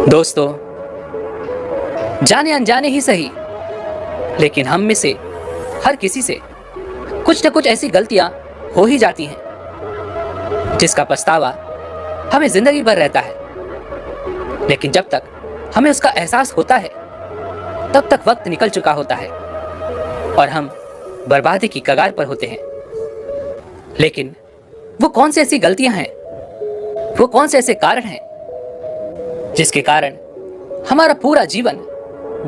दोस्तों, जाने अनजाने ही सही, लेकिन हम में से हर किसी से कुछ न कुछ ऐसी गलतियां हो ही जाती हैं जिसका पछतावा हमें जिंदगी भर रहता है। लेकिन जब तक हमें उसका एहसास होता है तब तक वक्त निकल चुका होता है और हम बर्बादी की कगार पर होते हैं। लेकिन वो कौन सी ऐसी गलतियां हैं, वो कौन से ऐसे कारण हैं जिसके कारण हमारा पूरा जीवन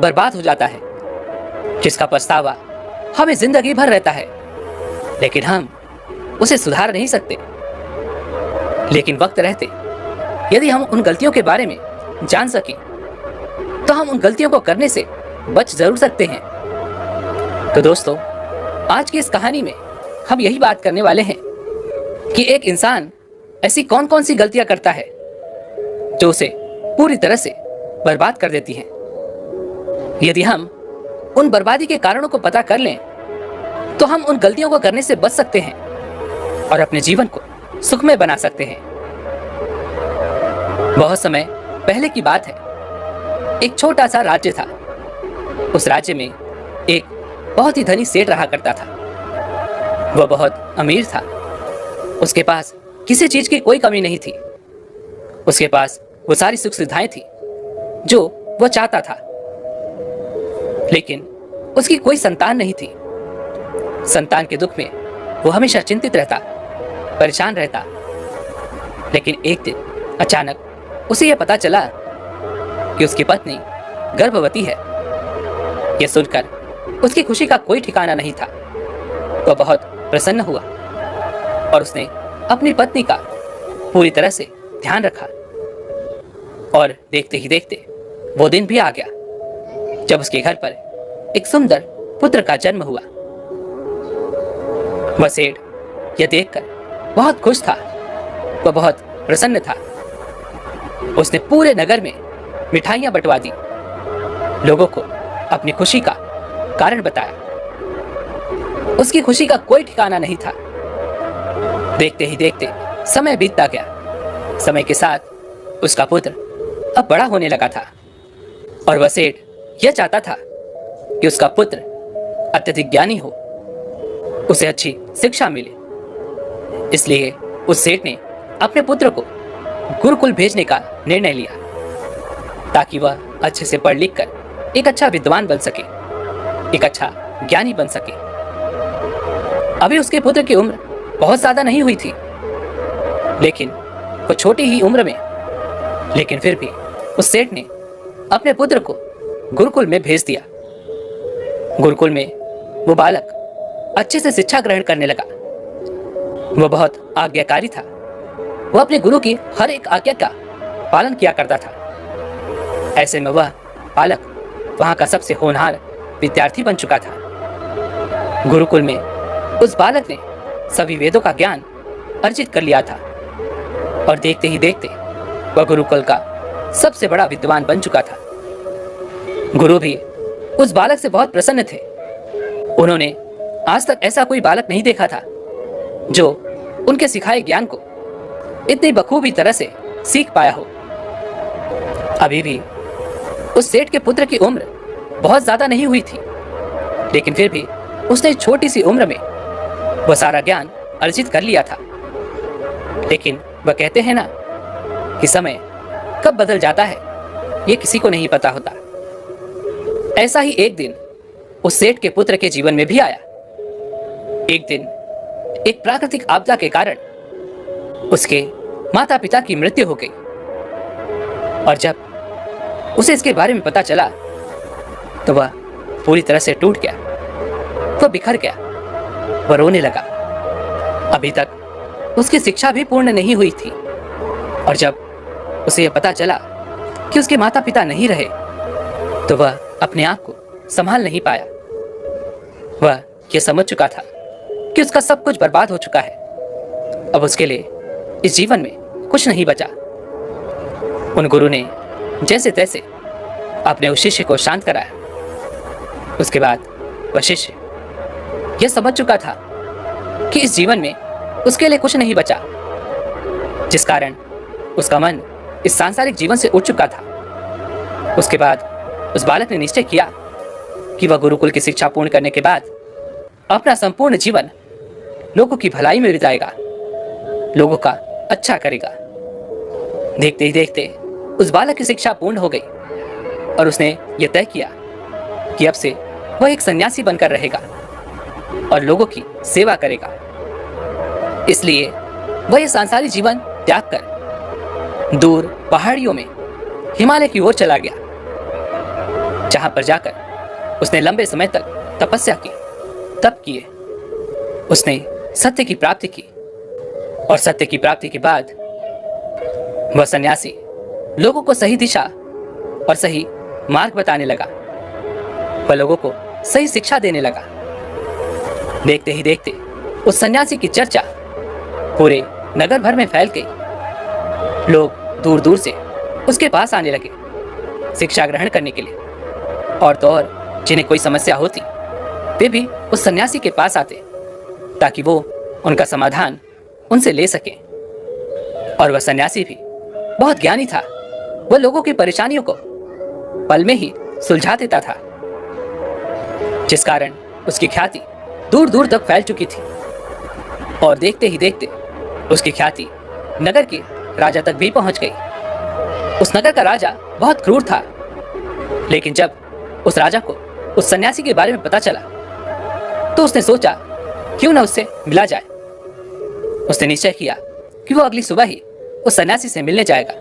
बर्बाद हो जाता है, जिसका पछतावा हमें जिंदगी भर रहता है, लेकिन हम उसे सुधार नहीं सकते। लेकिन वक्त रहते यदि हम उन गलतियों के बारे में जान सकें तो हम उन गलतियों को करने से बच जरूर सकते हैं। तो दोस्तों, आज की इस कहानी में हम यही बात करने वाले हैं कि एक इंसान ऐसी कौन कौन सी गलतियां करता है जो उसे पूरी तरह से बर्बाद कर देती हैं। यदि हम उन बर्बादी के कारणों को पता कर लें तो हम उन गलतियों को करने से बच सकते हैं और अपने जीवन को सुखमय बना सकते हैं। बहुत समय पहले की बात है, एक छोटा सा राज्य था। उस राज्य में एक बहुत ही धनी सेठ रहा करता था। वह बहुत अमीर था। उसके पास किसी चीज की कोई कमी नहीं थी। उसके पास वो सारी सुख सुविधाएं थी जो वह चाहता था, लेकिन उसकी कोई संतान नहीं थी। संतान के दुख में वो हमेशा चिंतित रहता, परेशान रहता। लेकिन एक दिन अचानक उसे यह पता चला कि उसकी पत्नी गर्भवती है। यह सुनकर उसकी खुशी का कोई ठिकाना नहीं था। वह बहुत प्रसन्न हुआ और उसने अपनी पत्नी का पूरी तरह से ध्यान रखा। और देखते ही देखते वो दिन भी आ गया जब उसके घर पर एक सुंदर पुत्र का जन्म हुआ। वह सेठ यह देखकर बहुत खुश था। वह बहुत प्रसन्न था। उसने पूरे नगर में मिठाइयां बंटवा दी, लोगों को अपनी खुशी का कारण बताया। उसकी खुशी का कोई ठिकाना नहीं था। देखते ही देखते समय बीतता गया। समय के साथ उसका पुत्र अब बड़ा होने लगा था और वह सेठ यह चाहता था कि उसका पुत्र अत्यधिक ज्ञानी हो, उसे अच्छी शिक्षा मिले। इसलिए उस सेठ ने अपने पुत्र को गुरुकुल भेजने का निर्णय लिया ताकि वह अच्छे से पढ़ लिख कर एक अच्छा विद्वान बन सके, एक अच्छा ज्ञानी बन सके। अभी उसके पुत्र की उम्र बहुत ज्यादा नहीं हुई थी, लेकिन वो छोटी ही उम्र में, लेकिन फिर भी उस सेठ ने अपने पुत्र को गुरुकुल में भेज दिया। गुरुकुल में वो बालक अच्छे से शिक्षा ग्रहण करने लगा। वह बहुत आज्ञाकारी था। वह अपने गुरु की हर एक आज्ञा का पालन किया करता था। ऐसे में वह बालक वहां का सबसे होनहार विद्यार्थी बन चुका था। गुरुकुल में उस बालक ने सभी वेदों का ज्ञान अर्जित कर लिया था और देखते ही देखते वह गुरुकुल का सबसे बड़ा विद्वान बन चुका था। गुरु भी उस बालक से बहुत प्रसन्न थे। उन्होंने आज तक ऐसा कोई बालक नहीं देखा था जो उनके सिखाए ज्ञान को इतनी बखूबी तरह से सीख पाया हो। अभी भी उस सेठ के पुत्र की उम्र बहुत ज्यादा नहीं हुई थी, लेकिन फिर भी उसने छोटी सी उम्र में वह सारा ज्ञान अर्जित कर लिया था। लेकिन वह कहते हैं ना कि समय कब बदल जाता है ये किसी को नहीं पता होता। ऐसा ही एक दिन उस सेठ के पुत्र के जीवन में भी आया। एक दिन एक प्राकृतिक आपदा के कारण उसके माता पिता की मृत्यु हो गई और जब उसे इसके बारे में पता चला तो वह पूरी तरह से टूट गया। वह बिखर गया। वह रोने लगा। अभी तक उसकी शिक्षा भी पूर्ण नहीं हुई थी और जब उसे यह पता चला कि उसके माता पिता नहीं रहे तो वह अपने आप को संभाल नहीं पाया। वह यह समझ चुका था कि उसका सब कुछ बर्बाद हो चुका है। अब उसके लिए इस जीवन में कुछ नहीं बचा। उन गुरु ने जैसे तैसे अपने उस शिष्य को शांत कराया। उसके बाद वह शिष्य यह समझ चुका था कि इस जीवन में उसके लिए कुछ नहीं बचा, जिस कारण उसका मन इस सांसारिक जीवन से उठ चुका था उसके बाद उस बालक ने निश्चय किया कि वह गुरुकुल की शिक्षा पूर्ण करने के बाद अपना संपूर्ण जीवन लोगों की भलाई में बिताएगा, लोगों का अच्छा करेगा। देखते ही देखते उस बालक की शिक्षा पूर्ण हो गई और उसने यह तय किया कि अब से वह एक सन्यासी बनकर रहेगा और लोगों की सेवा करेगा। इसलिए वह यह सांसारिक जीवन त्याग कर दूर पहाड़ियों में हिमालय की ओर चला गया, जहां पर जाकर उसने लंबे समय तक तपस्या की, तप किए। उसने सत्य की प्राप्ति की और सत्य की प्राप्ति के बाद वह सन्यासी लोगों को सही दिशा और सही मार्ग बताने लगा। वह लोगों को सही शिक्षा देने लगा। देखते ही देखते उस सन्यासी की चर्चा पूरे नगर भर में फैल गई। लोग दूर दूर से उसके पास आने लगे शिक्षा ग्रहण करने के लिए, और तो और जिन्हें कोई समस्या होती वे भी उस सन्यासी के पास आते ताकि वो उनका समाधान उनसे ले सके। और वह सन्यासी भी बहुत ज्ञानी था। वह लोगों की परेशानियों को पल में ही सुलझा देता था, जिस कारण उसकी ख्याति दूर दूर तक फैल चुकी थी। और देखते ही देखते उसकी ख्याति नगर के राजा तक भी पहुंच गई। उस नगर का राजा बहुत क्रूर था, लेकिन जब उस राजा को उस सन्यासी के बारे में पता चला तो उसने सोचा क्यों ना उससे मिला जाए। उसने निश्चय किया कि वो अगली सुबह ही उस सन्यासी से मिलने जाएगा।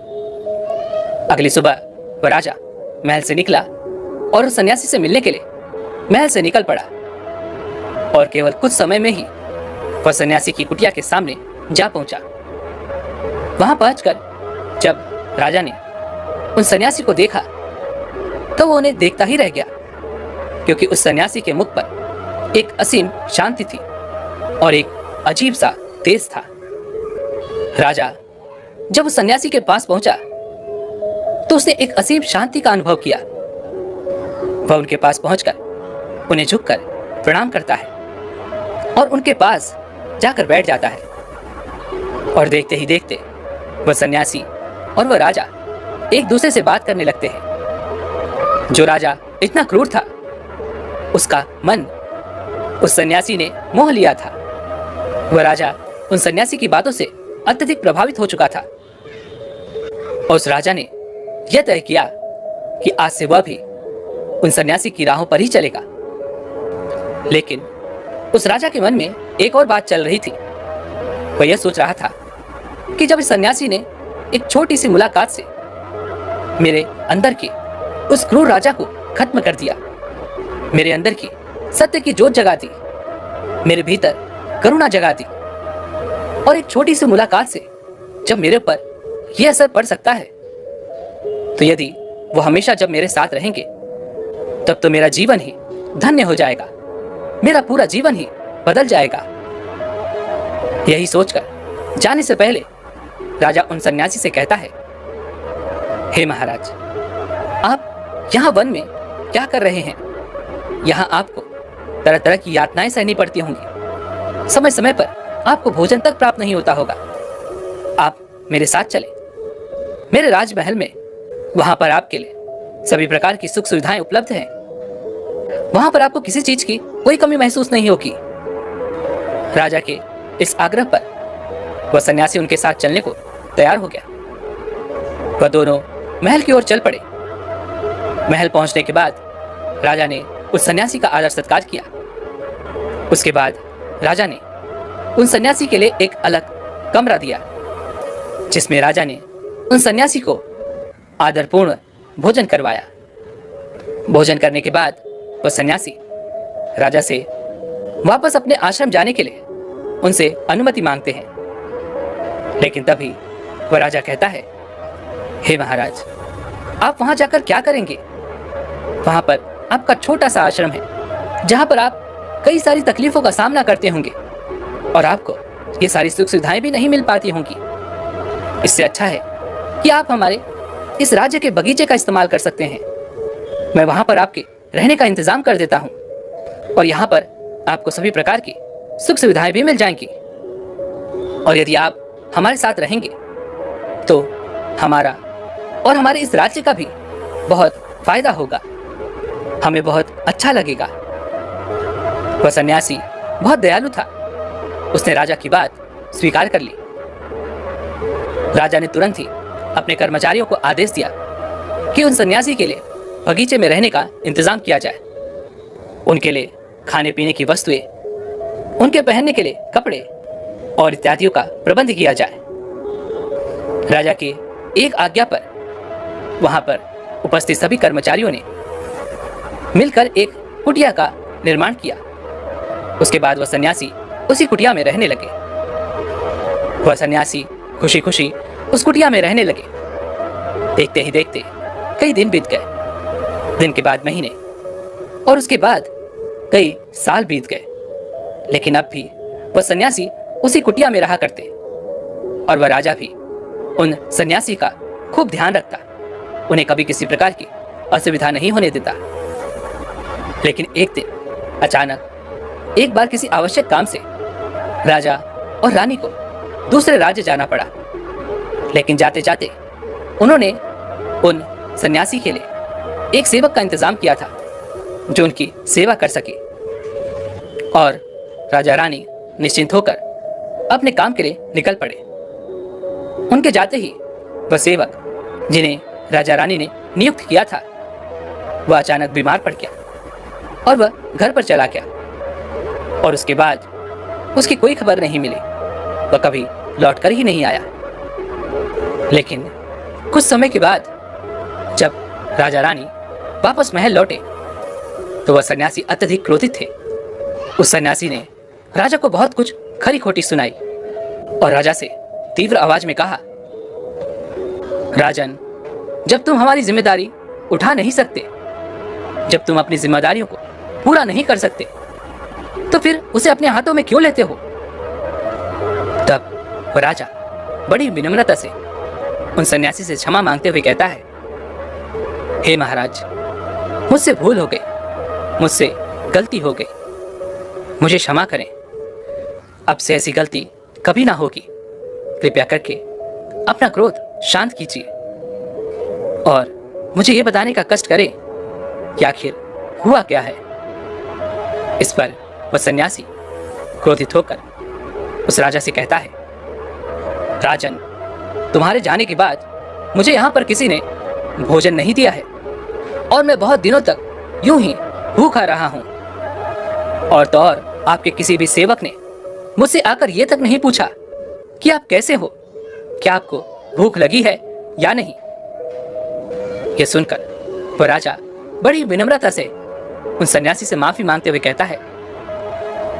अगली सुबह वह राजा महल से निकला और उस सन्यासी से मिलने के लिए महल से निकल पड़ा, और केवल कुछ समय में ही वह सन्यासी की कुटिया के सामने जा पहुंचा। वहां पहुंचकर जब राजा ने उन सन्यासी को देखा तो वो उन्हें देखता ही रह गया, क्योंकि उस सन्यासी के मुख पर एक असीम शांति थी और एक अजीब सा तेज था। राजा जब उस सन्यासी के पास पहुंचा तो उसने एक असीम शांति का अनुभव किया। वह उनके पास पहुंचकर उन्हें झुककर प्रणाम करता है और उनके पास जाकर बैठ जाता है। और देखते ही देखते वह सन्यासी और वह राजा एक दूसरे से बात करने लगते हैं। जो राजा इतना क्रूर था, उसका मन उस सन्यासी ने मोह लिया था। वह राजा उन सन्यासी की बातों से अत्यधिक प्रभावित हो चुका था और उस राजा ने यह तय किया कि आज से वह भी उन सन्यासी की राहों पर ही चलेगा। लेकिन उस राजा के मन में एक और बात चल रही थी। वह यह सोच रहा था कि जब इस सन्यासी ने एक छोटी सी मुलाकात से मेरे अंदर के उस क्रूर राजा को खत्म कर दिया, मेरे अंदर की सत्य की जोत जगा दी, मेरे भीतर करुणा जगा दी, और एक छोटी सी मुलाकात से जब मेरे ऊपर यह असर पड़ सकता है, तो यदि वो हमेशा जब मेरे साथ रहेंगे तब तो मेरा जीवन ही धन्य हो जाएगा, मेरा पूरा जीवन ही बदल जाएगा। यही सोचकर जाने से पहले राजा उन सन्यासी से कहता है, हे महाराज, आप यहाँ वन में क्या कर रहे हैं? यहाँ आपको तरह तरह की यातनाएं सहनी पड़ती होंगी, समय समय पर आपको भोजन तक प्राप्त नहीं होता होगा। आप मेरे साथ चले मेरे राजमहल में, वहां पर आपके लिए सभी प्रकार की सुख सुविधाएं उपलब्ध हैं। वहां पर आपको किसी चीज की कोई कमी महसूस नहीं होगी। राजा के इस आग्रह पर वह सन्यासी उनके साथ चलने को तैयार हो गया। वह दोनों महल की ओर चल पड़े। महल पहुंचने के बाद राजा ने उस सन्यासी का आदर सत्कार किया। उसके बाद राजा ने उन सन्यासी के लिए एक अलग कमरा दिया, जिसमें राजा ने उन सन्यासी को आदरपूर्ण भोजन करवाया। भोजन करने के बाद वह सन्यासी राजा से वापस अपने आश्रम जाने के लिए उनसे अनुमति मांगते हैं। लेकिन तभी वह राजा कहता है, हे महाराज, आप वहां जाकर क्या करेंगे? वहां पर आपका छोटा सा आश्रम है, जहां पर आप कई सारी तकलीफों का सामना करते होंगे और आपको ये सारी सुख सुविधाएं भी नहीं मिल पाती होंगी। इससे अच्छा है कि आप हमारे इस राज्य के बगीचे का इस्तेमाल कर सकते हैं। मैं वहां पर आपके रहने का इंतजाम कर देता हूं और यहाँ पर आपको सभी प्रकार की सुख सुविधाएं भी मिल जाएंगी। और यदि आप हमारे साथ रहेंगे तो हमारा और हमारे इस राज्य का भी बहुत फायदा होगा, हमें बहुत अच्छा लगेगा। वह सन्यासी बहुत दयालु था। उसने राजा की बात स्वीकार कर ली। राजा ने तुरंत ही अपने कर्मचारियों को आदेश दिया कि उन सन्यासी के लिए बगीचे में रहने का इंतजाम किया जाए। उनके लिए खाने पीने की वस्तुएं, उनके पहनने के लिए कपड़े और इत्यादियों का प्रबंध किया जाए। राजा के एक आज्ञा पर वहां पर उपस्थित सभी कर्मचारियों ने मिलकर एक कुटिया का निर्माण किया। उसके बाद वह सन्यासी उसी कुटिया में रहने लगे। वह सन्यासी खुशी खुशी उस कुटिया में रहने लगे। देखते ही देखते कई दिन बीत गए। दिन के बाद महीने और उसके बाद कई साल बीत गए, लेकिन अब भी वह सन्यासी उसी कुटिया में रहा करते और वह राजा भी उन सन्यासी का खूब ध्यान रखता, उन्हें कभी किसी प्रकार की असुविधा नहीं होने देता। लेकिन एक दिन अचानक एक बार किसी आवश्यक काम से राजा और रानी को दूसरे राज्य जाना पड़ा। लेकिन जाते जाते उन्होंने उन सन्यासी के लिए एक सेवक का इंतजाम किया था जो उनकी सेवा कर सके। और राजा रानी निश्चिंत होकर अपने काम के लिए निकल पड़े। उनके जाते ही वह सेवक जिन्हें राजा रानी ने नियुक्त किया था, वह अचानक बीमार पड़ गया और वह घर पर चला गया। और उसके बाद उसकी कोई खबर नहीं मिली। वह कभी लौटकर ही नहीं आया। लेकिन कुछ समय के बाद जब राजा रानी वापस महल लौटे तो वह सन्यासी अत्यधिक क्रोधित थे। उस सन्यासी ने राजा को बहुत कुछ खरी खोटी सुनाई और राजा से तीव्र आवाज में कहा, राजन, जब तुम हमारी जिम्मेदारी उठा नहीं सकते, जब तुम अपनी जिम्मेदारियों को पूरा नहीं कर सकते, तो फिर उसे अपने हाथों में क्यों लेते हो? तब वह राजा बड़ी विनम्रता से उन सन्यासी से क्षमा मांगते हुए कहता है, हे महाराज, मुझसे भूल हो गई, मुझसे गलती हो गई, मुझे क्षमा करें। अब से ऐसी गलती कभी ना होगी। कृपया करके अपना क्रोध शांत कीजिए और मुझे यह बताने का कष्ट करें कि आखिर हुआ क्या है। इस पर वह सन्यासी क्रोधित होकर उस राजा से कहता है, राजन, तुम्हारे जाने के बाद मुझे यहाँ पर किसी ने भोजन नहीं दिया है और मैं बहुत दिनों तक यूं ही भूखा रहा हूँ। और तो और आपके किसी भी सेवक ने मुझसे आकर यह तक नहीं पूछा कि आप कैसे हो, क्या आपको भूख लगी है या नहीं। यह सुनकर वह राजा बड़ी विनम्रता से उन सन्यासी से माफी मांगते हुए कहता है,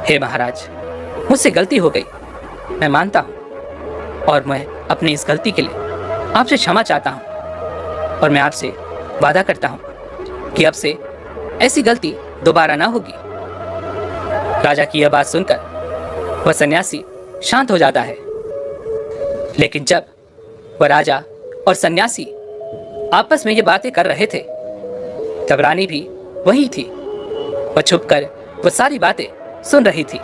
हे महाराज, मुझसे गलती हो गई, मैं मानता हूँ और मैं अपनी इस गलती के लिए आपसे क्षमा चाहता हूँ और मैं आपसे वादा करता हूँ कि अब से ऐसी गलती दोबारा ना होगी। राजा की यह बात सुनकर वह सन्यासी शांत हो जाता है। लेकिन जब वह राजा और सन्यासी आपस में ये बातें कर रहे थे तब रानी भी वही थी। वह छुपकर वह सारी बातें सुन रही थी।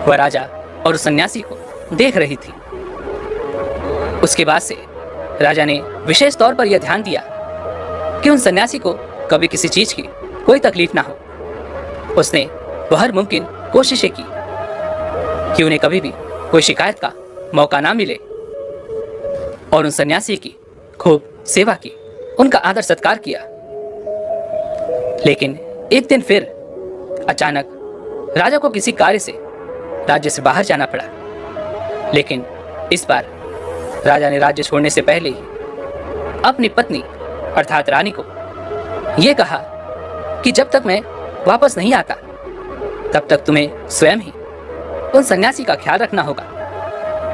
वह राजा और उस सन्यासी को देख रही थी। उसके बाद से राजा ने विशेष तौर पर यह ध्यान दिया कि उन सन्यासी को कभी किसी चीज की कोई तकलीफ ना हो। उसने वह हर मुमकिन कोशिशें की कि उन्हें कभी भी कोई शिकायत का मौका ना मिले और उन सन्यासी की खूब सेवा की, उनका आदर सत्कार किया। लेकिन एक दिन फिर अचानक राजा को किसी कार्य से राज्य से बाहर जाना पड़ा। लेकिन इस बार राजा ने राज्य छोड़ने से पहले ही अपनी पत्नी अर्थात रानी को यह कहा कि जब तक मैं वापस नहीं आता तब तक तुम्हें स्वयं ही उन सन्यासी का ख्याल रखना होगा।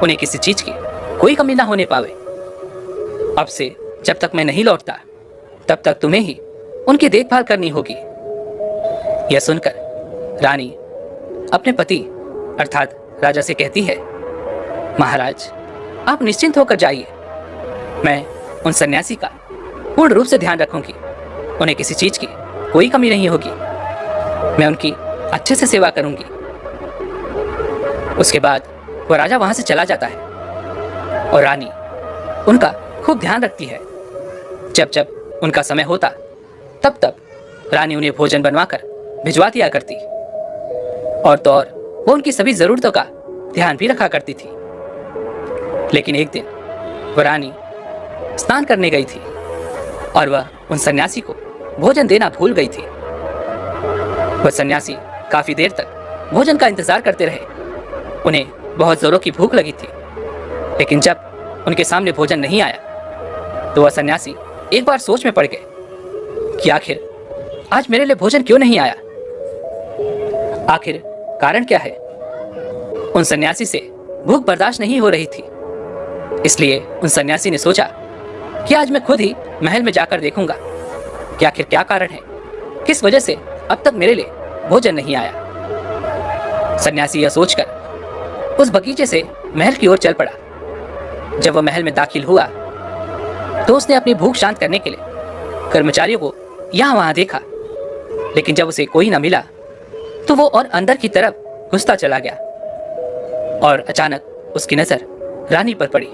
उन्हें किसी चीज की कोई कमी ना होने पावे। अब से जब तक मैं नहीं लौटता तब तक तुम्हें ही उनकी देखभाल करनी होगी। यह सुनकर रानी अपने पति अर्थात राजा से कहती है, महाराज, आप निश्चिंत होकर जाइए, मैं उन सन्यासी का पूर्ण रूप से ध्यान रखूंगी। उन्हें किसी चीज की कोई कमी नहीं होगी। मैं उनकी अच्छे से सेवा करूंगी। उसके बाद वह राजा वहां से चला जाता है और रानी उनका खूब ध्यान रखती है। जब जब उनका समय होता तब तब रानी उन्हें भोजन बनवाकर भिजवा दिया करती, और तो और वो उनकी सभी जरूरतों का ध्यान भी रखा करती थी। लेकिन एक दिन वह रानी स्नान करने गई थी और वह उन सन्यासी को भोजन देना भूल गई थी। वह सन्यासी काफी देर तक भोजन का इंतजार करते रहे। उन्हें बहुत जोरों की भूख लगी थी, लेकिन जब उनके सामने भोजन नहीं आया तो वह सन्यासी एक बार सोच में पड़ गए कि आखिर आज मेरे लिए भोजन क्यों नहीं आया, आखिर कारण क्या है। उन सन्यासी से भूख बर्दाश्त नहीं हो रही थी, इसलिए उन सन्यासी ने सोचा कि आज मैं खुद ही महल में जाकर देखूंगा कि आखिर क्या कारण है, किस वजह से अब तक मेरे लिए भोजन नहीं आया। सन्यासी यह सोचकर उस बगीचे से महल की ओर चल पड़ा। जब वह महल में दाखिल हुआ तो उसने अपनी भूख शांत करने के लिए कर्मचारियों को यहाँ वहां देखा, लेकिन जब उसे कोई न मिला तो वो और अंदर की तरफ घुसता चला गया। और अचानक उसकी नजर रानी पर पड़ी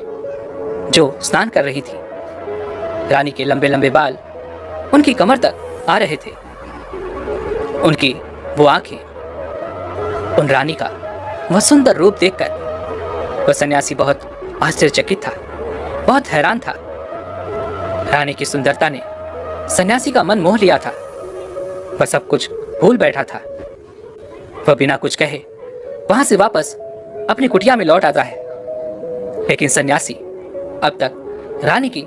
जो स्नान कर रही थी। रानी के लंबे लंबे बाल उनकी कमर तक आ रहे थे। उनकी वो आंखें, उन रानी का वह सुंदर रूप देखकर वह सन्यासी बहुत आश्चर्यचकित था, बहुत हैरान था। रानी की सुंदरता ने सन्यासी का मन मोह लिया था। वह सब कुछ भूल बैठा था। वह बिना कुछ कहे वहां से वापस अपनी कुटिया में लौट आता है, लेकिन सन्यासी अब तक रानी की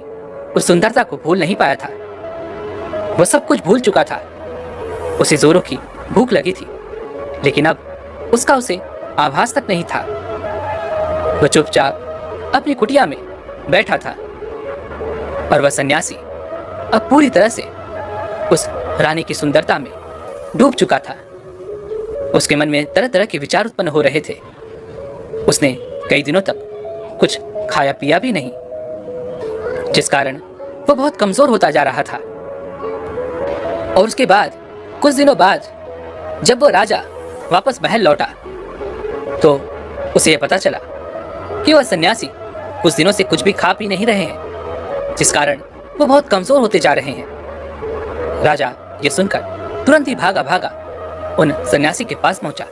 उस सुंदरता को भूल नहीं पाया था। वह सब कुछ भूल चुका था। उसे जोरों की भूख लगी थी, लेकिन अब उसका उसे आभास तक नहीं था। वह चुपचाप अपनी कुटिया में बैठा था और वह सन्यासी अब पूरी तरह से उस रानी की सुंदरता में डूब चुका था। उसके मन में तरह तरह के विचार उत्पन्न हो रहे थे। उसने कई दिनों तक कुछ खाया पिया भी नहीं, जिस कारण वह बहुत कमजोर होता जा रहा था। और उसके बाद कुछ दिनों बाद जब वो राजा वापस महल लौटा तो उसे यह पता चला कि वह सन्यासी कुछ दिनों से कुछ भी खा पी नहीं रहे हैं, जिस कारण वो बहुत कमजोर होते जा रहे हैं। राजा ये सुनकर तुरंत ही भागा भागा उन सन्यासी के पास पहुंचा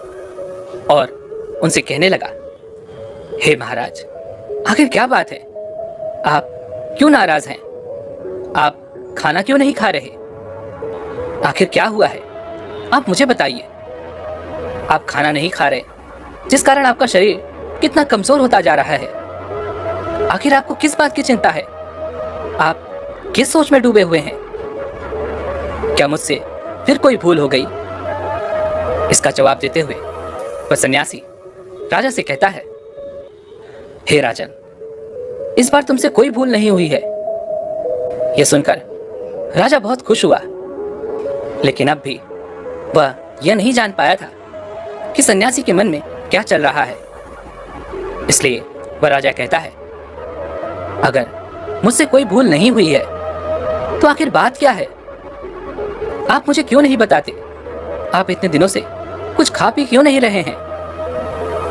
और उनसे कहने लगा, हे महाराज, आखिर क्या बात है? आप क्यों नाराज हैं? आप खाना क्यों नहीं खा रहे? आखिर क्या हुआ है? आप मुझे बताइए। आप खाना नहीं खा रहे, जिस कारण आपका शरीर कितना कमजोर होता जा रहा है। आखिर आपको किस बात की चिंता है? आप किस सोच में डूबे हुए हैं? क्या मुझसे फिर कोई भूल हो गई? इसका जवाब देते हुए वह सन्यासी राजा से कहता है, हे राजन, इस बार तुमसे कोई भूल नहीं हुई है। यह सुनकर राजा बहुत खुश हुआ, लेकिन अब भी वह यह नहीं जान पाया था कि सन्यासी के मन में क्या चल रहा है। इसलिए वह राजा कहता है, अगर मुझसे कोई भूल नहीं हुई है तो आखिर बात क्या है? आप मुझे क्यों नहीं बताते? आप इतने दिनों से कुछ खा पी क्यों नहीं रहे हैं?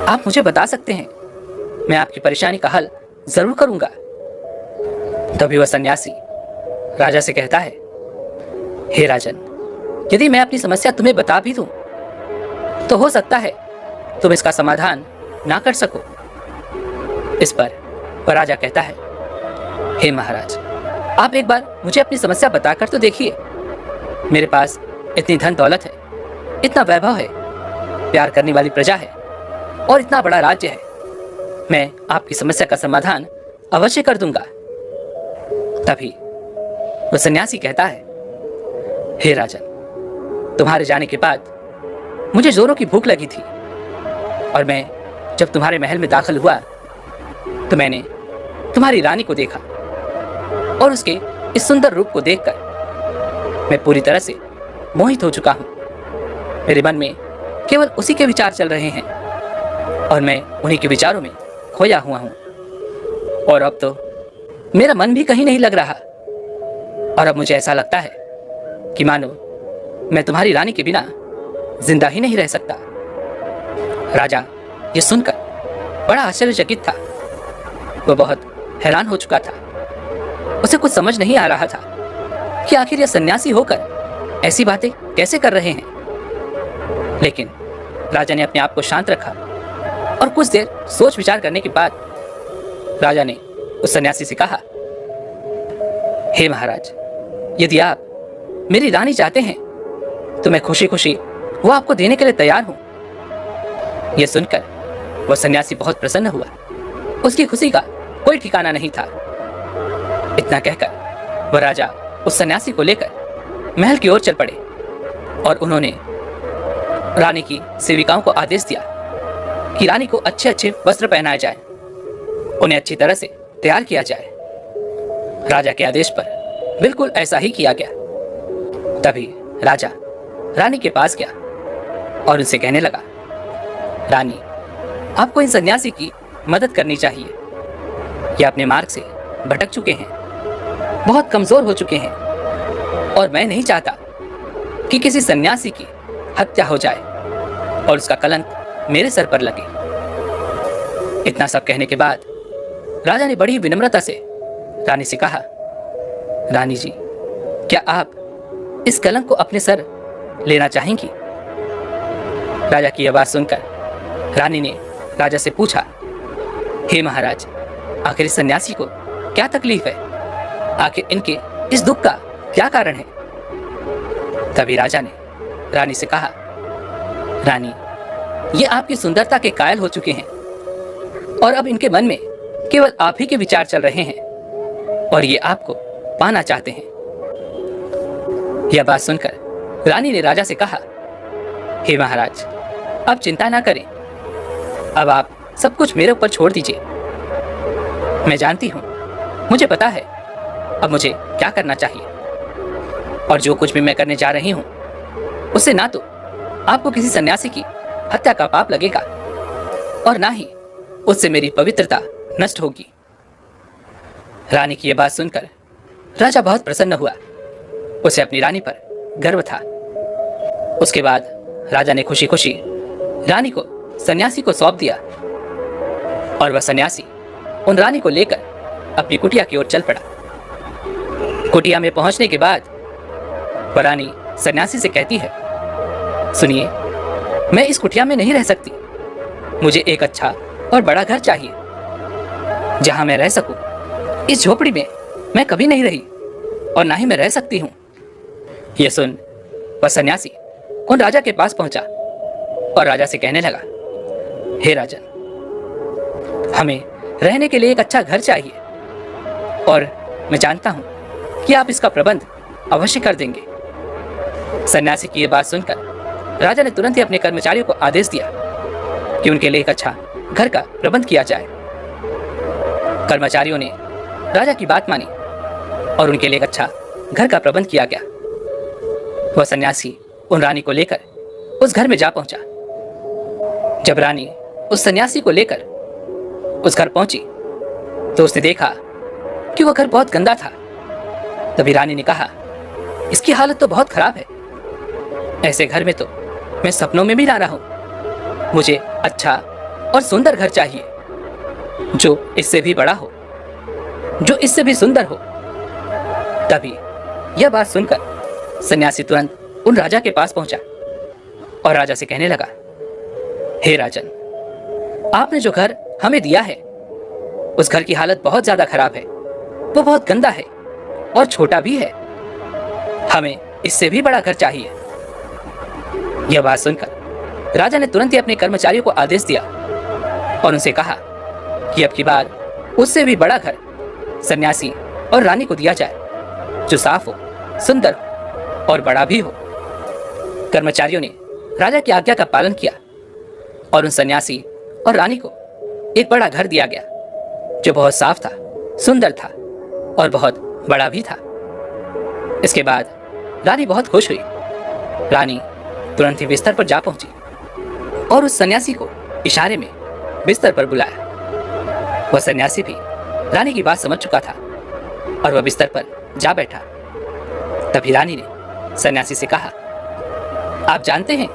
आप मुझे बता सकते हैं, मैं आपकी परेशानी का हल जरूर करूंगा। तभी वह सन्यासी राजा से कहता है, हे राजन, यदि मैं अपनी समस्या तुम्हें बता भी दूं तो हो सकता है तुम इसका समाधान ना कर सको। इस पर वह राजा कहता है, हे महाराज, आप एक बार मुझे अपनी समस्या बताकर तो देखिए। मेरे पास इतनी धन दौलत है, इतना वैभव है, प्यार करने वाली प्रजा है और इतना बड़ा राज्य है। मैं आपकी समस्या का समाधान अवश्य कर दूंगा। तभी वह सन्यासी कहता है, हे राजन, तुम्हारे जाने के बाद मुझे जोरों की भूख लगी थी और मैं जब तुम्हारे महल में दाखिल हुआ तो मैंने तुम्हारी रानी को देखा और उसके इस सुंदर रूप को देखकर मैं पूरी तरह से मोहित हो चुका हूँ। मेरे मन में केवल उसी के विचार चल रहे हैं और मैं उन्हीं के विचारों में खोया हुआ हूँ। और अब तो मेरा मन भी कहीं नहीं लग रहा और अब मुझे ऐसा लगता है कि मानो मैं तुम्हारी रानी के बिना जिंदा ही नहीं रह सकता। राजा ये सुनकर बड़ा आश्चर्यचकित था। वह बहुत हैरान हो चुका था। उसे कुछ समझ नहीं आ रहा था कि आखिर यह सन्यासी होकर ऐसी बातें कैसे कर रहे हैं। लेकिन राजा ने अपने आप को शांत रखा और कुछ देर सोच विचार करने के बाद राजा ने उस सन्यासी से कहा, हे महाराज, यदि आप मेरी रानी चाहते हैं तो मैं खुशी खुशी वो आपको देने के लिए तैयार हूं। यह सुनकर वह सन्यासी बहुत प्रसन्न हुआ। उसकी खुशी का कोई ठिकाना नहीं था। इतना कहकर वह राजा उस सन्यासी को लेकर महल की ओर चल पड़े और उन्होंने रानी की सेविकाओं को आदेश दिया कि रानी को अच्छे अच्छे वस्त्र पहनाए जाए, उन्हें अच्छी तरह से तैयार किया जाए। राजा के आदेश पर बिल्कुल ऐसा ही किया गया। तभी राजा रानी के पास गया और उनसे कहने लगा, रानी, आपको इन सन्यासी की मदद करनी चाहिए। ये अपने मार्ग से भटक चुके हैं, बहुत कमजोर हो चुके हैं और मैं नहीं चाहता कि किसी सन्यासी की हत्या हो जाए और उसका कलंक मेरे सर पर लगे। इतना सब कहने के बाद राजा ने बड़ी विनम्रता से रानी से कहा, रानी जी, क्या आप इस कलंक को अपने सर लेना चाहेंगी? राजा की आवाज सुनकर रानी ने राजा से पूछा, हे महाराज, आखिर इस सन्यासी को क्या तकलीफ है? आखिर इनके इस दुख का क्या कारण है? तभी राजा ने रानी से कहा, रानी, ये आपकी सुंदरता के कायल हो चुके हैं और अब इनके मन में केवल आप ही के विचार चल रहे हैं और ये आपको पाना चाहते हैं। यह बात सुनकर रानी ने राजा से कहा, हे महाराज, अब चिंता ना करें, अब आप सब कुछ मेरे ऊपर छोड़ दीजिए। मैं जानती हूं, मुझे पता है अब मुझे क्या करना चाहिए और जो कुछ भी मैं करने जा रही हूं उससे ना तो आपको किसी सन्यासी की हत्या का पाप लगेगा और ना ही उससे मेरी पवित्रता नष्ट होगी। रानी की यह बात सुनकर राजा बहुत प्रसन्न हुआ। उसे अपनी रानी पर गर्व था। उसके बाद राजा ने खुशी खुशी रानी को सन्यासी को सौंप दिया और वह सन्यासी उन रानी को लेकर अपनी कुटिया की ओर चल पड़ा। कुटिया में पहुंचने के बाद वह रानी सन्यासी से कहती है, सुनिए, मैं इस कुटिया में नहीं रह सकती। मुझे एक अच्छा और बड़ा घर चाहिए जहां मैं रह सकूं। इस झोपड़ी में मैं कभी नहीं रही और ना ही मैं रह सकती हूं। यह सुन वह सन्यासी उन राजा के पास पहुंचा और राजा से कहने लगा, हे राजन, हमें रहने के लिए एक अच्छा घर चाहिए और मैं जानता हूं कि आप इसका प्रबंध अवश्य कर देंगे। सन्यासी की यह बात सुनकर राजा ने तुरंत ही अपने कर्मचारियों को आदेश दिया कि उनके लिए एक अच्छा घर का प्रबंध किया जाए। कर्मचारियों ने राजा की बात मानी और उनके लिए एक अच्छा घर का प्रबंध किया गया। वह सन्यासी उन रानी को लेकर उस घर में जा पहुंचा। जब रानी उस सन्यासी को लेकर उस घर पहुंची तो उसने देखा कि वह घर बहुत गंदा था। तभी रानी ने कहा, इसकी हालत तो बहुत खराब है। ऐसे घर में तो मैं सपनों में भी ना रहूं। मुझे अच्छा और सुंदर घर चाहिए जो इससे भी बड़ा हो, जो इससे भी सुंदर हो। तभी यह बात सुनकर सन्यासी तुरंत उन राजा के पास पहुंचा और राजा से कहने लगा, हे राजन, आपने जो घर हमें दिया है उस घर की हालत बहुत ज्यादा खराब है। वो बहुत गंदा है और छोटा भी है। हमें इससे भी बड़ा घर चाहिए। यह बात सुनकर राजा ने तुरंत ही अपने कर्मचारियों को आदेश दिया और उनसे कहा कि अब की बार उससे भी बड़ा घर सन्यासी और रानी को दिया जाए, जो साफ हो, सुंदर हो और बड़ा भी हो। कर्मचारियों ने राजा की आज्ञा का पालन किया और उन सन्यासी और रानी को एक बड़ा घर दिया गया जो बहुत साफ था, सुंदर था और बहुत बड़ा भी था। इसके बाद रानी बहुत खुश हुई। रानी तुरंत ही बिस्तर पर जा पहुंची और उस सन्यासी को इशारे में बिस्तर पर बुलाया। वह सन्यासी भी रानी की बात समझ चुका था और वह बिस्तर पर जा बैठा। तभी रानी ने सन्यासी से कहा, आप जानते हैं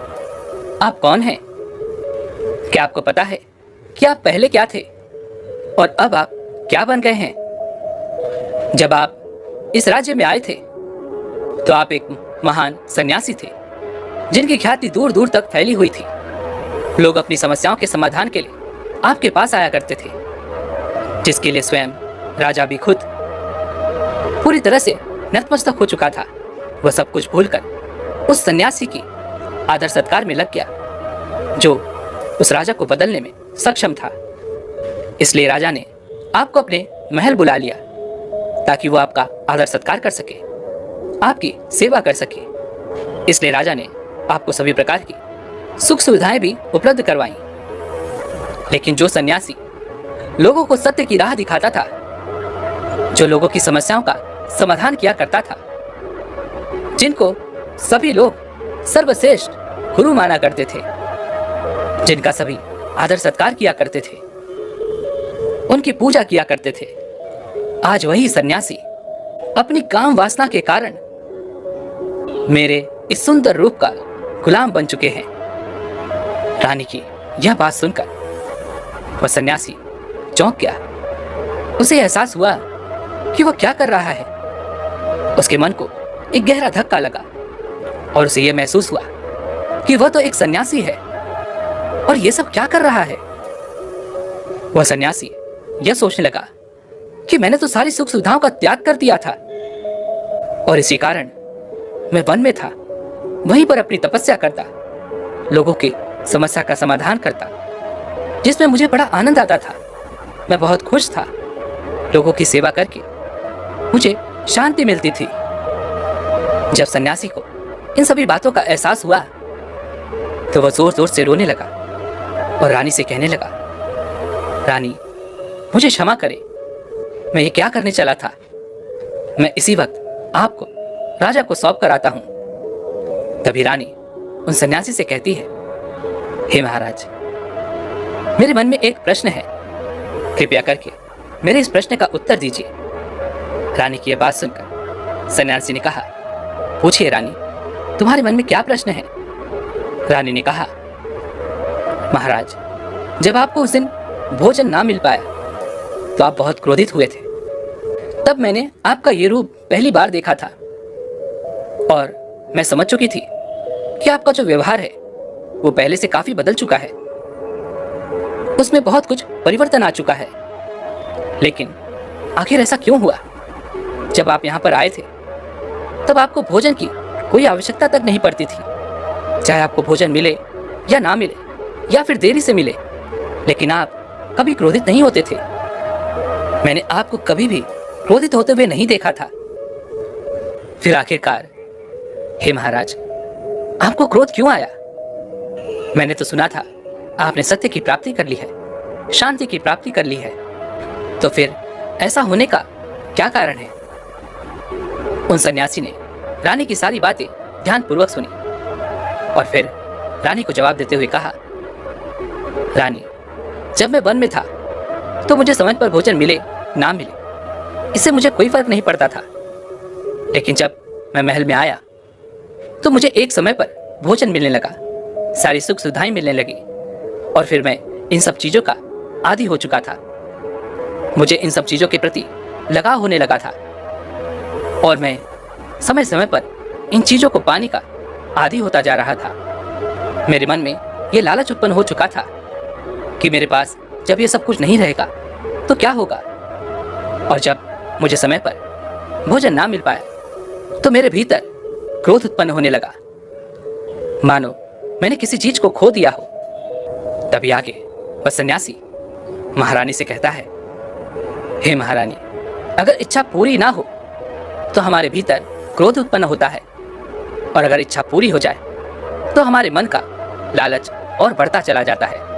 आप कौन हैं? क्या आपको पता है कि आप पहले क्या थे और अब आप क्या बन गए हैं? जब आप इस राज्य में आए थे तो आप एक महान सन्यासी थे जिनकी ख्याति दूर दूर तक फैली हुई थी। लोग अपनी समस्याओं के समाधान के लिए आपके पास आया करते थे, जिसके लिए स्वयं राजा भी खुद पूरी तरह से नतमस्तक हो चुका था। वह सब कुछ भूलकर उस सन्यासी की आदर सत्कार में लग गया जो उस राजा को बदलने में सक्षम था। इसलिए राजा ने आपको अपने महल बुला लिया ताकि वो आपका आदर सत्कार कर सके, आपकी सेवा कर सके। इसलिए राजा ने आपको सभी प्रकार की सुख सुविधाएं भी उपलब्ध करवाई। लेकिन जो सन्यासी लोगों को सत्य की राह दिखाता था, जो लोगों की समस्याओं का समाधान किया करता था, जिनको सभी लोग सर्वश्रेष्ठ गुरु माना करते थे, जिनका सभी आदर सत्कार किया करते थे, उनकी पूजा किया करते थे, आज वही सन्यासी अपनी काम वासना के कारण मेरे इस सुंदर रूप का गुलाम बन चुके हैं। रानी की यह बात सुनकर वह सन्यासी चौंक गया। उसे एहसास हुआ कि वह क्या कर रहा है। उसके मन को एक गहरा धक्का लगा और उसे यह महसूस हुआ कि वह तो एक सन्यासी है और यह सब क्या कर रहा है। वह सन्यासी यह सोचने लगा कि मैंने तो सारी सुख सुविधाओं का त्याग कर दिया था और इसी कारण मैं वन में था, वहीं पर अपनी तपस्या करता, लोगों की समस्या का समाधान करता, जिसमें मुझे बड़ा आनंद आता था। मैं बहुत खुश था। लोगों की सेवा करके मुझे शांति मिलती थी। जब सन्यासी को इन सभी बातों का एहसास हुआ तो वह जोर जोर से रोने लगा और रानी से कहने लगा, रानी मुझे क्षमा करे, मैं ये क्या करने चला था। मैं इसी वक्त आपको राजा को सौंप कर आता हूं। तभी रानी उन सन्यासी से कहती है, हे महाराज, मेरे मन में एक प्रश्न है, कृपया करके मेरे इस प्रश्न का उत्तर दीजिए। रानी की यह बात सुनकर सन्यासी ने कहा, पूछिए रानी, तुम्हारे मन में क्या प्रश्न है। रानी ने कहा, महाराज, जब आपको उस दिन भोजन ना मिल पाया तो आप बहुत क्रोधित हुए थे। तब मैंने आपका ये रूप पहली बार देखा था और मैं समझ चुकी थी कि आपका जो व्यवहार है वो पहले से काफी बदल चुका है, उसमें बहुत कुछ परिवर्तन आ चुका है। लेकिन आखिर ऐसा क्यों हुआ? जब आप यहाँ पर आए थे तब आपको भोजन की कोई आवश्यकता तक नहीं पड़ती थी, चाहे आपको भोजन मिले या ना मिले या फिर देरी से मिले, लेकिन आप कभी क्रोधित नहीं होते थे। मैंने आपको कभी भी क्रोधित होते हुए नहीं देखा था। फिर आखिरकार हे महाराज, आपको क्रोध क्यों आया? मैंने तो सुना था आपने सत्य की प्राप्ति कर ली है, शांति की प्राप्ति कर ली है, तो फिर ऐसा होने का क्या कारण है? उन सन्यासी ने रानी की सारी बातें ध्यानपूर्वक सुनी और फिर रानी को जवाब देते हुए कहा, रानी, जब मैं वन में था तो मुझे समय पर भोजन मिले ना मिले इससे मुझे कोई फर्क नहीं पड़ता था। लेकिन जब मैं महल में आया तो मुझे एक समय पर भोजन मिलने लगा, सारी सुख सुविधाएं मिलने लगी और फिर मैं इन सब चीजों का आदी हो चुका था। मुझे इन सब चीजों के प्रति लगाव होने लगा था और मैं समय समय पर इन चीजों को पाने का आदी होता जा रहा था। मेरे मन में यह लालच उत्पन्न हो चुका था कि मेरे पास जब ये सब कुछ नहीं रहेगा तो क्या होगा। और जब मुझे समय पर भोजन ना मिल पाया तो मेरे भीतर क्रोध उत्पन्न होने लगा, मानो मैंने किसी चीज को खो दिया हो। तभी आगे वह सन्यासी महारानी से कहता है, हे महारानी, अगर इच्छा पूरी ना हो तो हमारे भीतर क्रोध उत्पन्न होता है और अगर इच्छा पूरी हो जाए तो हमारे मन का लालच और बढ़ता चला जाता है।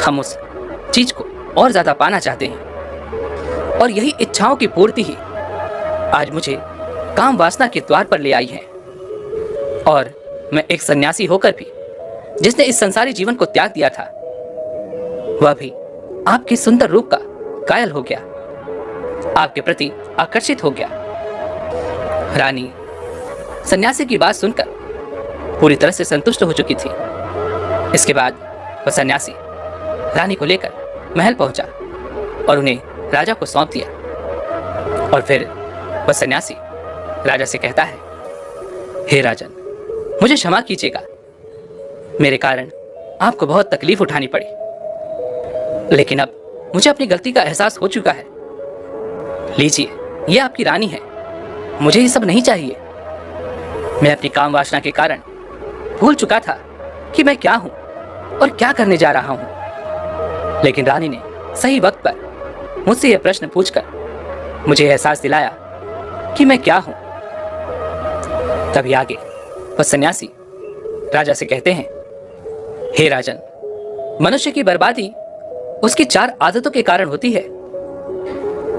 हम उस चीज को और ज्यादा पाना चाहते हैं और यही इच्छाओं की पूर्ति ही आज मुझे काम वासना के द्वार पर ले आई है। और मैं एक सन्यासी होकर भी जिसने इस संसारी जीवन को त्याग दिया था, वह भी आपके सुंदर रूप का कायल हो गया, आपके प्रति आकर्षित हो गया। रानी सन्यासी की बात सुनकर पूरी तरह से संतुष्ट हो चुकी थी। इसके बाद वह सन्यासी रानी को लेकर महल पहुंचा और उन्हें राजा को सौंप दिया। और फिर वह सन्यासी राजा से कहता है, हे राजन, मुझे क्षमा कीजिएगा, मेरे कारण आपको बहुत तकलीफ उठानी पड़ी, लेकिन अब मुझे अपनी गलती का एहसास हो चुका है। लीजिए, यह आपकी रानी है। मुझे ये सब नहीं चाहिए। मैं अपनी काम वासना के कारण भूल चुका था कि मैं क्या हूं और क्या करने जा रहा हूं, लेकिन रानी ने सही वक्त पर मुझसे यह प्रश्न पूछकर मुझे एहसास दिलाया कि मैं क्या हूं। तभी आगे वह सन्यासी राजा से कहते हैं, हे राजन, मनुष्य की बर्बादी उसकी 4 आदतों के कारण होती है।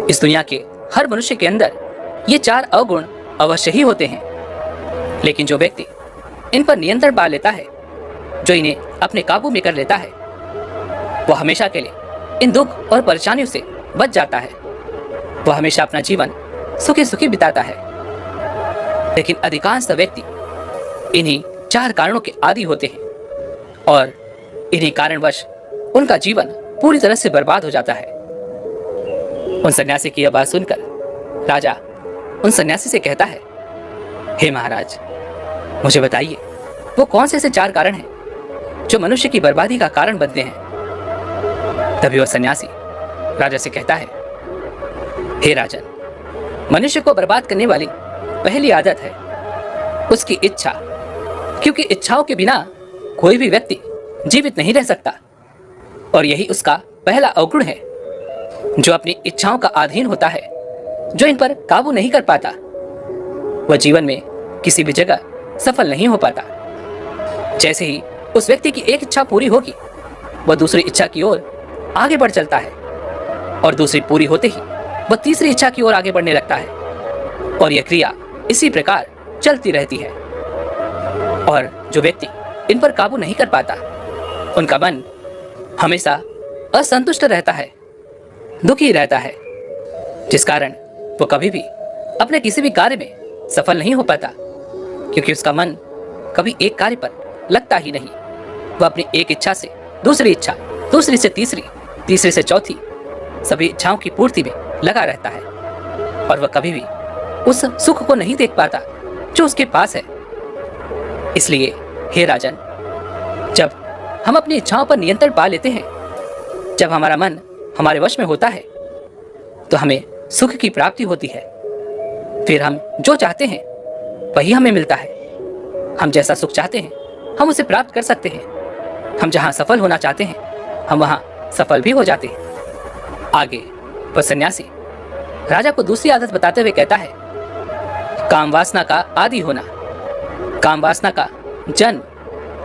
इस दुनिया के हर मनुष्य के अंदर ये 4 अवगुण अवश्य ही होते हैं, लेकिन जो व्यक्ति इन पर नियंत्रण पा लेता है, जो इन्हें अपने काबू में कर लेता है, वह हमेशा के लिए इन दुख और परेशानियों से बच जाता है। वह हमेशा अपना जीवन सुखी सुखी बिताता है। लेकिन अधिकांश व्यक्ति इन्हीं 4 कारणों के आदी होते हैं और इन्हीं कारणवश उनका जीवन पूरी तरह से बर्बाद हो जाता है। उन सन्यासी की यह बात सुनकर राजा उन सन्यासी से कहता है, हे महाराज, मुझे बताइए वो कौन से ऐसे 4 कारण हैं जो मनुष्य की बर्बादी का कारण बनते हैं। तभी वह सन्यासी राजा से कहता है, हे राजन, मनुष्य को बर्बाद करने वाली पहली आदत है उसकी इच्छा, क्योंकि इच्छाओं के बिना कोई भी व्यक्ति जीवित नहीं रह सकता और यही उसका पहला अवगुण है। जो अपनी इच्छाओं का अधीन होता है, जो इन पर काबू नहीं कर पाता, वह जीवन में किसी भी जगह सफल नहीं हो पाता। जैसे ही उस व्यक्ति की एक इच्छा पूरी होगी, वह दूसरी इच्छा की ओर आगे बढ़ चलता है और दूसरी पूरी होते ही वह तीसरी इच्छा की ओर आगे बढ़ने लगता है और यह क्रिया इसी प्रकार चलती रहती है। और जो व्यक्ति इन पर काबू नहीं कर पाता, उनका मन हमेशा असंतुष्ट रहता है, दुखी रहता है, जिस कारण वो कभी भी अपने किसी भी कार्य में सफल नहीं हो पाता, क्योंकि उसका मन कभी एक कार्य पर लगता ही नहीं। वह अपनी एक इच्छा से दूसरी इच्छा, दूसरी से तीसरी, तीसरी से चौथी, सभी इच्छाओं की पूर्ति में लगा रहता है और वह कभी भी उस सुख को नहीं देख पाता जो उसके पास है। इसलिए हे राजन, जब हम अपनी इच्छाओं पर नियंत्रण पा लेते हैं, जब हमारा मन हमारे वश में होता है, तो हमें सुख की प्राप्ति होती है। फिर हम जो चाहते हैं वही हमें मिलता है। हम जैसा सुख चाहते हैं हम उसे प्राप्त कर सकते हैं। हम जहां सफल होना चाहते हैं हम वहां सफल भी हो जाते हैं। आगे वह सन्यासी राजा को दूसरी आदत बताते हुए कहता है, काम वासना का आदी होना। काम वासना का जन्म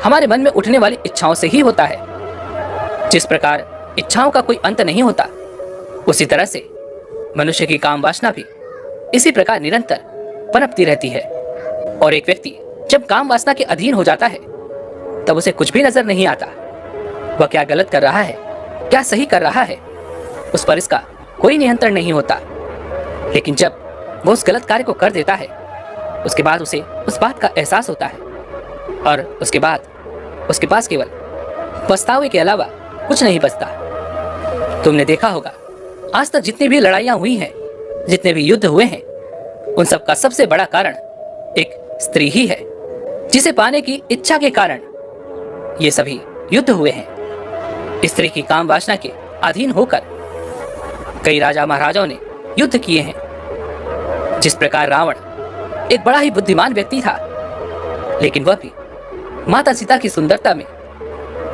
हमारे मन में उठने वाली इच्छाओं से ही होता है। जिस प्रकार इच्छाओं का कोई अंत नहीं होता, उसी तरह से मनुष्य की काम वासना भी इसी प्रकार निरंतर पनपती रहती है। और एक व्यक्ति जब काम वासना के अधीन हो जाता है, तब उसे कुछ भी नजर नहीं आता। वह क्या गलत कर रहा है, क्या सही कर रहा है, उस पर इसका कोई नियंत्रण नहीं होता। लेकिन जब वो उस गलत कार्य को कर देता है, उसके बाद उसे उस बात का एहसास होता है और उसके बाद उसके पास केवल पछतावे के अलावा कुछ नहीं बचता। तुमने देखा होगा, आज तक जितनी भी लड़ाइयां हुई हैं, जितने भी युद्ध हुए हैं, उन सब का सबसे बड़ा कारण एक स्त्री ही है, जिसे पाने की इच्छा के कारण ये सभी युद्ध हुए हैं। स्त्री की काम वासना के अधीन होकर कई राजा महाराजाओं ने युद्ध किए हैं। जिस प्रकार रावण एक बड़ा ही बुद्धिमान व्यक्ति था, लेकिन वह भी माता सीता की सुंदरता में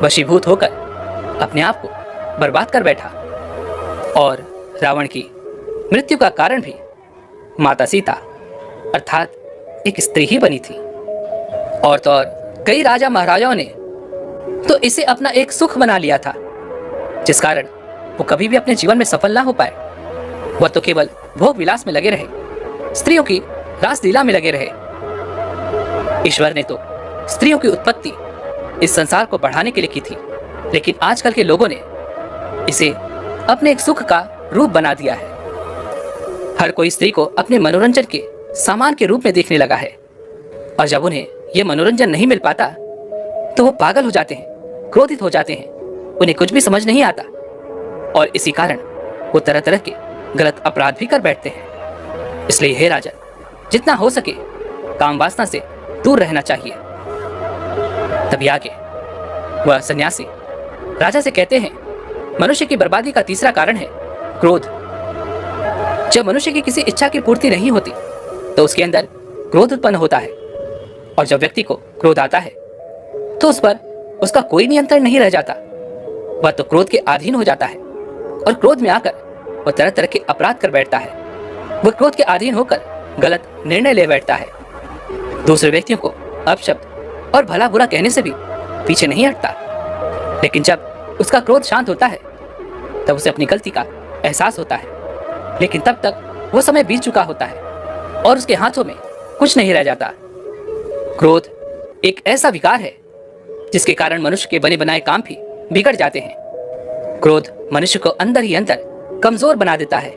वशीभूत होकर अपने आप को बर्बाद कर बैठा। और रावण की मृत्यु का कारण भी माता सीता अर्थात एक स्त्री ही बनी थी। और तो और कई राजा महाराजाओं ने तो इसे अपना एक सुख बना लिया था, जिस कारण वो कभी भी अपने जीवन में सफल ना हो पाए। वह तो केवल भोग विलास में लगे रहे, स्त्रियों की रासलीला में लगे रहे। ईश्वर ने तो स्त्रियों की उत्पत्ति इस संसार को बढ़ाने के लिए की थी, लेकिन आजकल के लोगों ने इसे अपने एक सुख का रूप बना दिया है। हर कोई स्त्री को अपने मनोरंजन के सामान के रूप में देखने लगा है, और जब उन्हें यह मनोरंजन नहीं मिल पाता तो वो पागल हो जाते हैं, क्रोधित हो जाते हैं, उन्हें कुछ भी समझ नहीं आता और इसी कारण वो तरह तरह के गलत अपराध भी कर बैठते हैं। इसलिए हे राजन, जितना हो सके काम वासना से दूर रहना चाहिए। तभी आगे वह सन्यासी राजा से कहते हैं, मनुष्य की बर्बादी का तीसरा कारण है क्रोध। जब मनुष्य की किसी इच्छा की पूर्ति नहीं होती तो उसके अंदर क्रोध उत्पन्न होता है, और जब व्यक्ति को क्रोध आता है तो उस पर उसका कोई नियंत्रण नहीं रह जाता। वह तो क्रोध के अधीन हो जाता है, और क्रोध में आकर वह तरह तरह के अपराध कर बैठता है। वह क्रोध के अधीन होकर गलत निर्णय ले बैठता है, दूसरे व्यक्तियों को अपशब्द और भला बुरा कहने से भी पीछे नहीं हटता। लेकिन जब उसका क्रोध शांत होता है तब उसे अपनी गलती का एहसास होता है, लेकिन तब तक वो समय बीत चुका होता है और उसके हाथों में कुछ नहीं रह जाता। क्रोध एक ऐसा विकार है जिसके कारण मनुष्य के बने बनाए काम भी बिगड़ जाते हैं। क्रोध मनुष्य को अंदर ही अंदर कमजोर बना देता है,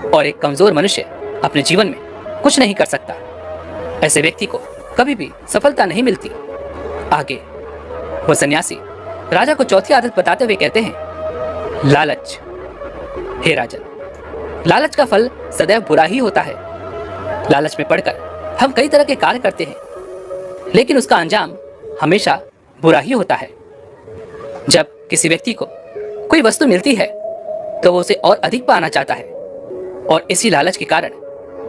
और एक कमजोर मनुष्य अपने जीवन में कुछ नहीं कर सकता। ऐसे व्यक्ति को कभी भी सफलता नहीं मिलती। आगे वो सन्यासी राजा को चौथी आदत बताते हुए कहते हैं, लालच। हे राजन, लालच का फल सदैव बुरा ही होता है। लालच में पड़कर हम कई तरह के कार्य करते हैं, लेकिन उसका अंजाम हमेशा बुरा ही होता है। जब किसी व्यक्ति को कोई वस्तु मिलती है तो वो उसे और अधिक पाना चाहता है, और इसी लालच के कारण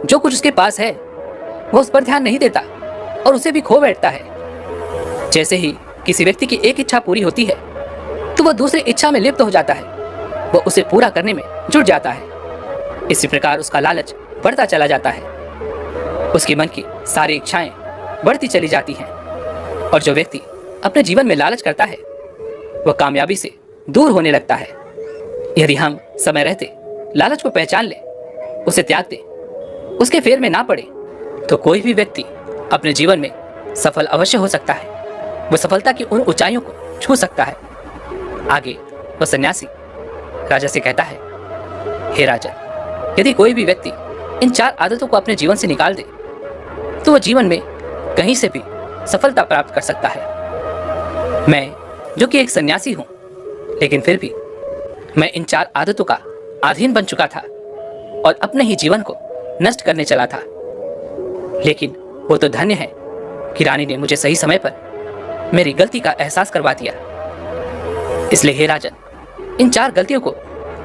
जो कुछ उसके पास है वो उस पर ध्यान नहीं देता और उसे भी खो बैठता है। जैसे ही किसी व्यक्ति की एक इच्छा पूरी होती है तो वह दूसरी इच्छा में लिप्त हो जाता है, वह उसे पूरा करने में जुट जाता है। इसी प्रकार उसका लालच बढ़ता चला जाता है, उसके मन की सारी इच्छाएं बढ़ती चली जाती हैं, और जो व्यक्ति अपने जीवन में लालच करता है वह कामयाबी से दूर होने लगता है। यदि हम समय रहते लालच को पहचान ले, उसे त्याग दे, उसके फेर में ना पड़े, तो कोई भी व्यक्ति अपने जीवन में सफल अवश्य हो सकता है। वह सफलता की उन ऊंचाइयों को छू सकता है। आगे वह सन्यासी राजा से कहता है, हे राजा, यदि कोई भी व्यक्ति इन 4 आदतों को अपने जीवन से निकाल दे तो वह जीवन में कहीं से भी सफलता प्राप्त कर सकता है। मैं जो कि एक सन्यासी हूं, लेकिन फिर भी मैं इन 4 आदतों का अधीन बन चुका था और अपने ही जीवन को नष्ट करने चला था। लेकिन वो तो धन्य है कि रानी ने मुझे सही समय पर मेरी गलती का एहसास करवा दिया। इसलिए हे राजन, इन 4 गलतियों को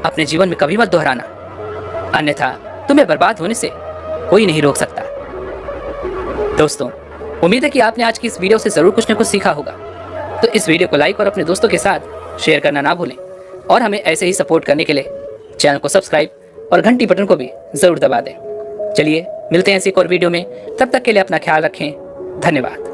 अपने जीवन में कभी मत दोहराना, अन्यथा तुम्हें बर्बाद होने से कोई नहीं रोक सकता। दोस्तों, उम्मीद है कि आपने आज की इस वीडियो से जरूर कुछ न कुछ सीखा होगा। तो इस वीडियो को लाइक और अपने दोस्तों के साथ शेयर करना ना भूलें, और हमें ऐसे ही सपोर्ट करने के लिए चैनल को सब्सक्राइब और घंटी बटन को भी जरूर दबा दें। चलिए मिलते हैं ऐसी एक और वीडियो में, तब तक के लिए अपना ख्याल रखें। धन्यवाद।